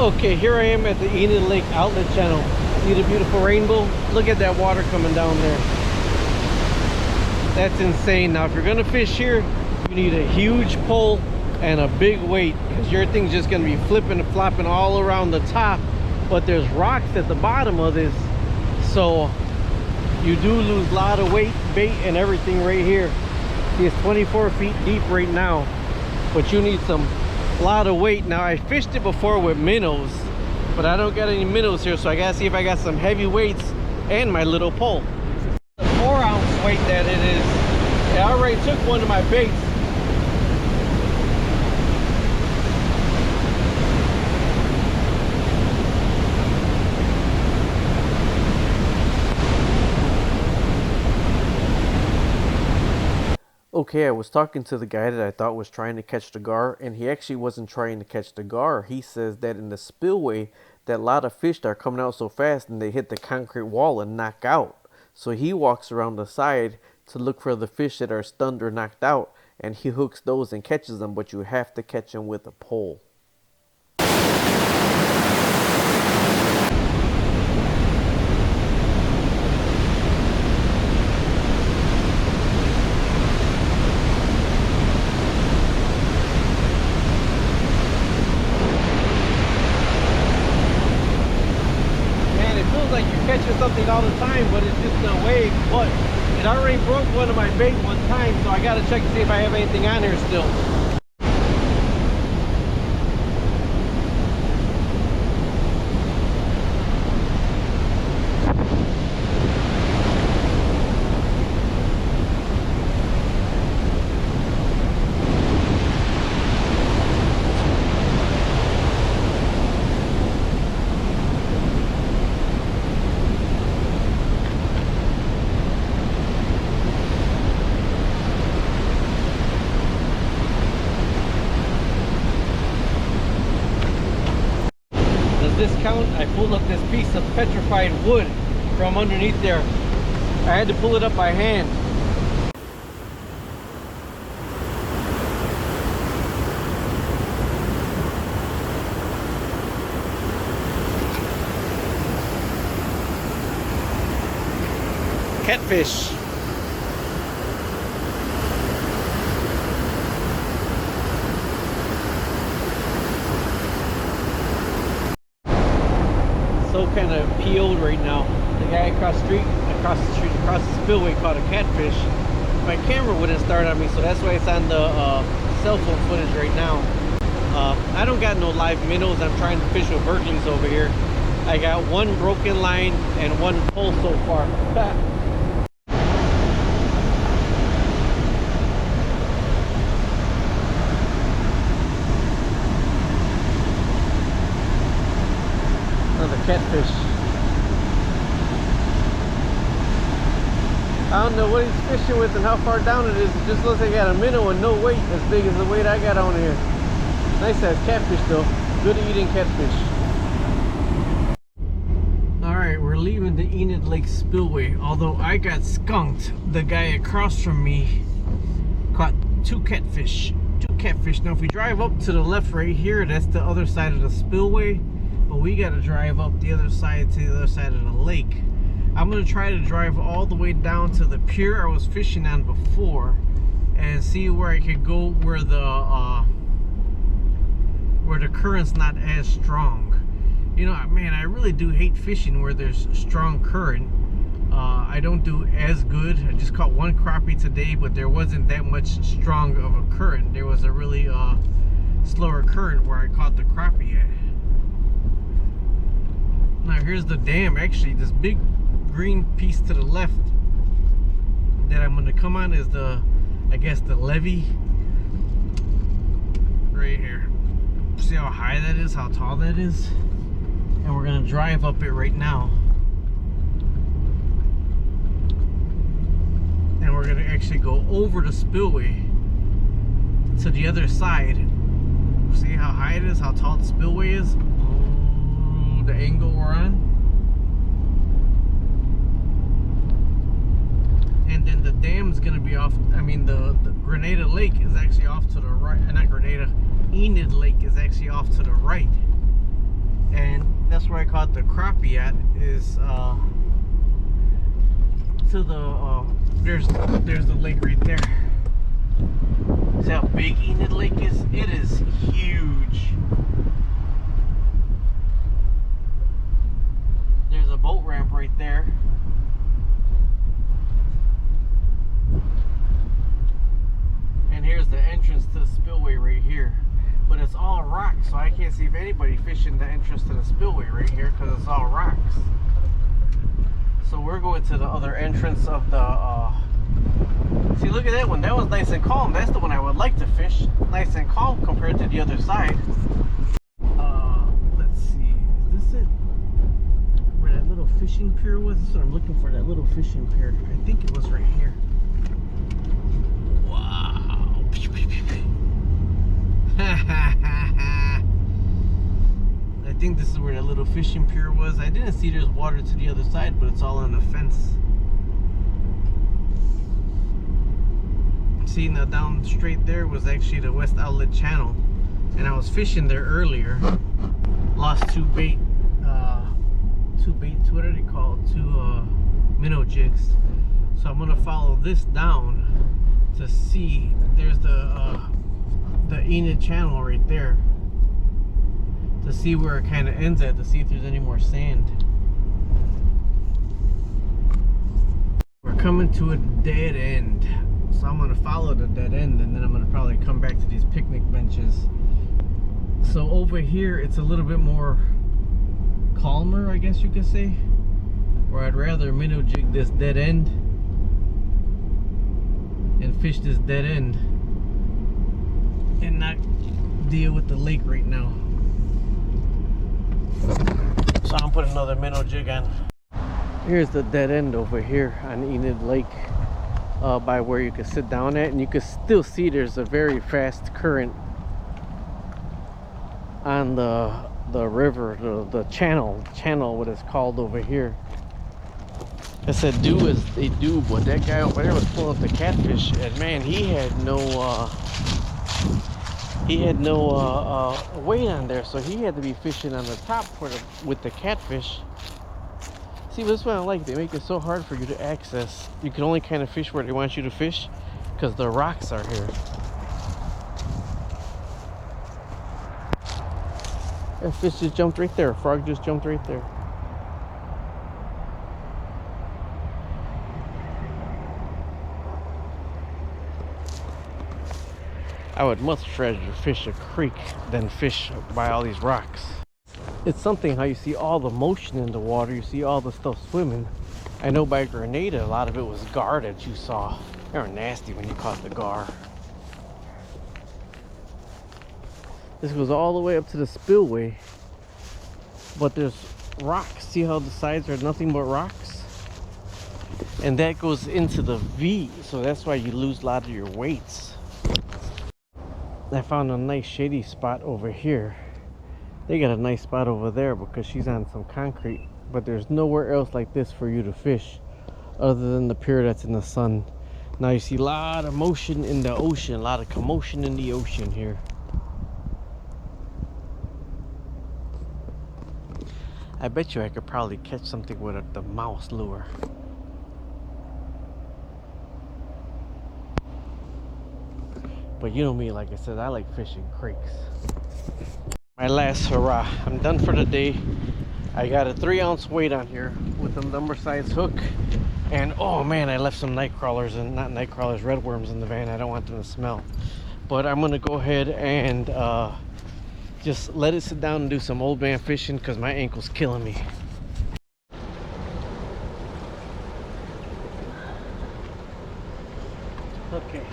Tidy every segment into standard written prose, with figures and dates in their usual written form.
Okay, here I am at the Enid Lake outlet channel. See the beautiful rainbow? Look at that water coming down there. That's insane. Now if you're gonna fish here, you need a huge pole and a big weight, because your thing's just gonna be flipping and flopping all around the top, but there's rocks at the bottom of this, so you do lose a lot of weight, bait, and everything right here. See, it's 24 feet deep right now, but you need some lot of weight. Now I fished it before with minnows, but I don't got any minnows here, so I gotta see if I got some heavy weights and my little pole. The 4-ounce weight that it is. I already took one of my baits. Okay, I was talking to the guy that I thought was trying to catch the gar, and he actually wasn't trying to catch the gar. He says that in the spillway, that a lot of fish are coming out so fast and they hit the concrete wall and knock out. So he walks around the side to look for the fish that are stunned or knocked out, and he hooks those and catches them, but you have to catch them with a pole. Like you're catching something all the time, but it's just a wave. But it already broke one of my bait one time, so I gotta check to see if I have anything on here still. Discount, I pulled up this piece of petrified wood from underneath there. I had to pull it up by hand. Catfish. So kind of peeled right now. The guy across the street, across the spillway caught a catfish. My camera wouldn't start on me, so that's why it's on the cell phone footage right now. I don't got no live minnows. I'm trying to fish with Berkeleys over here. I got one broken line and one pole so far. Catfish. I don't know what he's fishing with and how far down it is. It just looks like I got a minnow and no weight as big as the weight I got on here. Nice size catfish though. Good eating catfish. Alright, we're leaving the Enid Lake Spillway. Although I got skunked, the guy across from me caught two catfish. Now if we drive up to the left right here, that's the other side of the spillway. But we got to drive up the other side to the other side of the lake. I'm going to try to drive all the way down to the pier I was fishing on before and see where I could go where the current's not as strong. You know, man, I really do hate fishing where there's strong current. I don't do as good. I just caught one crappie today, but there wasn't that much strong of a current. There was a really slower current where I caught the crappie at. Now here's the dam. Actually, this big green piece to the left that I'm going to come on is the, I guess, the levee right here. See how high that is, how tall that is? And we're going to drive up it right now. And we're going to actually go over the spillway to the other side. See how high it is, how tall the spillway is? The angle we're on, and then the dam's gonna be off. I mean, the Grenada Lake is actually off to the right. Not Grenada, Enid Lake is actually off to the right. that's where I caught the crappie at, is to the there's the lake right there. See how big Enid Lake is? It is huge. There's a boat ramp right there. And here's the entrance to the spillway right here. But it's all rocks, so I can't see if anybody fishing the entrance to the spillway right here because it's all rocks. So we're going to the other entrance of the see, look at that one. That one's nice and calm. That's the one I would like to fish. Nice and calm compared to the other side. Let's see. Is this it? Where that little fishing pier was? That's what I'm looking for, that little fishing pier. I think it was right here. Wow. I think this is where that little fishing pier was. I didn't see there's water to the other side, but it's all on the fence. See, now down straight there was actually the West Outlet Channel, and I was fishing there earlier. Lost two what are they called? Two minnow jigs. So I'm gonna follow this down to see. There's the Enid Channel right there, to see where it kind of ends at, to see if there's any more sand. We're coming to a dead end, so I'm going to follow the dead end, and then I'm going to probably come back to these picnic benches. So over here it's a little bit more calmer, I guess you could say, or I'd rather minnow jig this dead end and fish this dead end and not deal with the lake right now. So I'm putting another minnow jig on. Here's the dead end over here on Enid Lake, by where you can sit down at, and you can still see there's a very fast current on the river, the channel what it's called over here. I said do as they do, but that guy over there was pulling up the catfish, and man, he had no weight on there, so he had to be fishing on the top with the catfish. See, this is what I like. They make it so hard for you to access. You can only kind of fish where they want you to fish because the rocks are here. That fish just jumped right there. Frog just jumped right there. I would much rather fish a creek than fish by all these rocks. It's something how you see all the motion in the water, you see all the stuff swimming. I know by Grenada, a lot of it was gar that you saw. They were nasty when you caught the gar. This goes all the way up to the spillway, but there's rocks. See how the sides are nothing but rocks? And that goes into the V, so that's why you lose a lot of your weights. I found a nice shady spot over here. They got a nice spot over there because she's on some concrete, but there's nowhere else like this for you to fish other than the pier that's in the sun. Now you see a lot of motion in the ocean, a lot of commotion in the ocean here. I bet you I could probably catch something with the mouse lure. But you know me, like I said, I like fishing creeks. My last hurrah. I'm done for the day. I got a 3-ounce weight on here with a number size hook. And oh man, I left some nightcrawlers, and not nightcrawlers, redworms in the van. I don't want them to smell. But I'm gonna go ahead and just let it sit down and do some old man fishing because my ankle's killing me. Okay.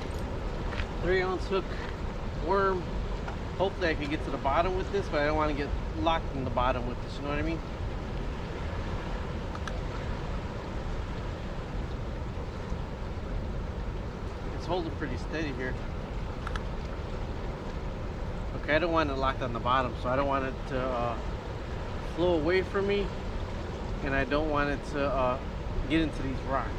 3-ounce hook, worm. Hopefully I can get to the bottom with this, but I don't want to get locked in the bottom with this, you know what I mean? It's holding pretty steady here. Okay, I don't want it locked on the bottom, so I don't want it to flow away from me, and I don't want it to get into these rocks.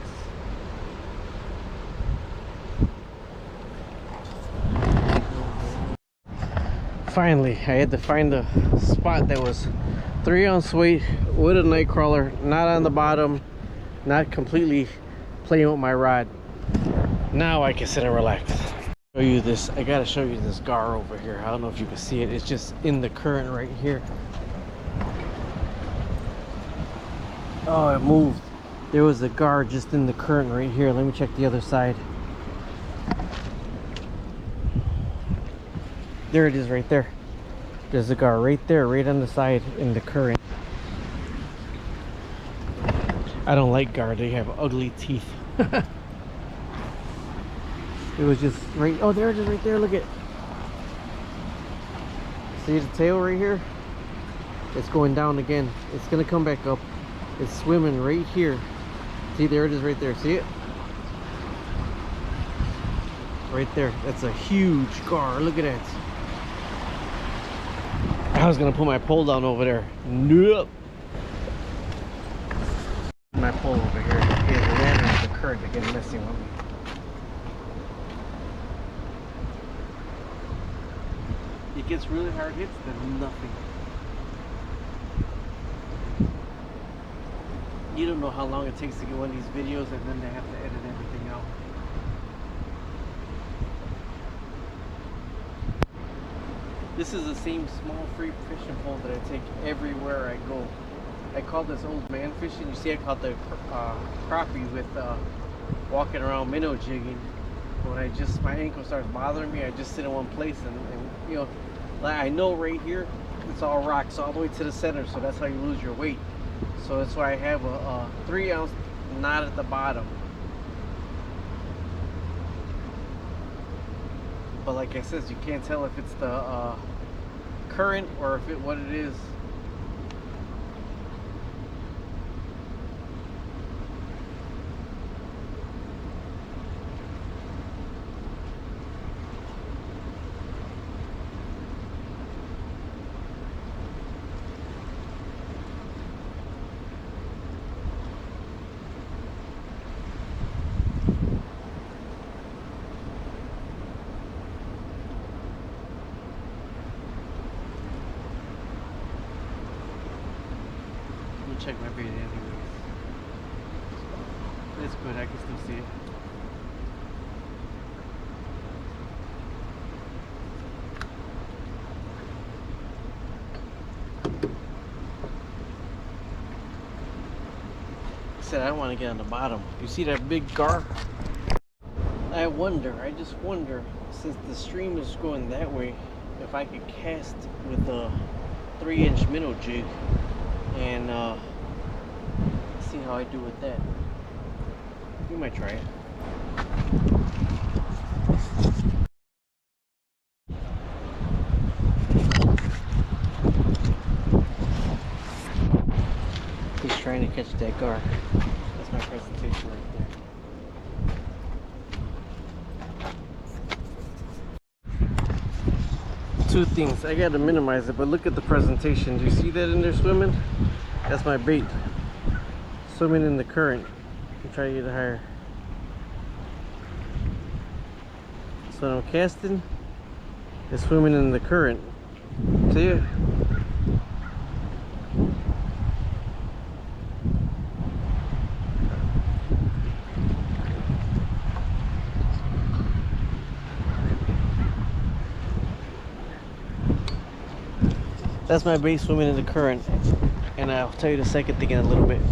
Finally, I had to find a spot that was 3-ounce weight with a nightcrawler, not on the bottom, not completely playing with my rod. Now I can sit and relax. Show you this. I gotta show you this gar over here. I don't know if you can see it. It's just in the current right here. Oh, it moved. There was a gar just in the current right here. Let me check the other side. There it is right there. There's a gar right there, right on the side in the current. I don't like gar. They have ugly teeth. It was just right. Oh, there it is right there. Look at. See the tail right here? It's going down again. It's gonna come back up. It's swimming right here. See, there it is right there. See it? Right there. That's a huge gar. Look at that. I was gonna put my pole down over there. Nope. My pole over here is landing with the current again, messing with me. It gets really hard hits, then nothing. You don't know how long it takes to get one of these videos, and then they have to edit everything out. This is the same small free fishing pole that I take everywhere I go. I call this old man fishing. You see, I caught the crappie with walking around minnow jigging. When my ankle starts bothering me, I just sit in one place and you know, like I know right here, it's all rocks all the way to the center, so that's how you lose your weight. So that's why I have a 3-ounce knot at the bottom. But like I said, you can't tell if it's the current or if what it is. Check my bait anyways. It's good, I can still see it. I said I want to get on the bottom. You see that big gar? I just wonder, since the stream is going that way, if I could cast with a 3-inch minnow jig and see how I do with that. You might try it. He's trying to catch that gar. That's my presentation right there. Two things. I gotta minimize it, but look at the presentation. Do you see that in there swimming? That's my bait. Swimming in the current. I'm trying to get it higher. So when I'm casting, it's swimming in the current. See it? That's my bait swimming in the current. And I'll tell you the second thing in a little bit.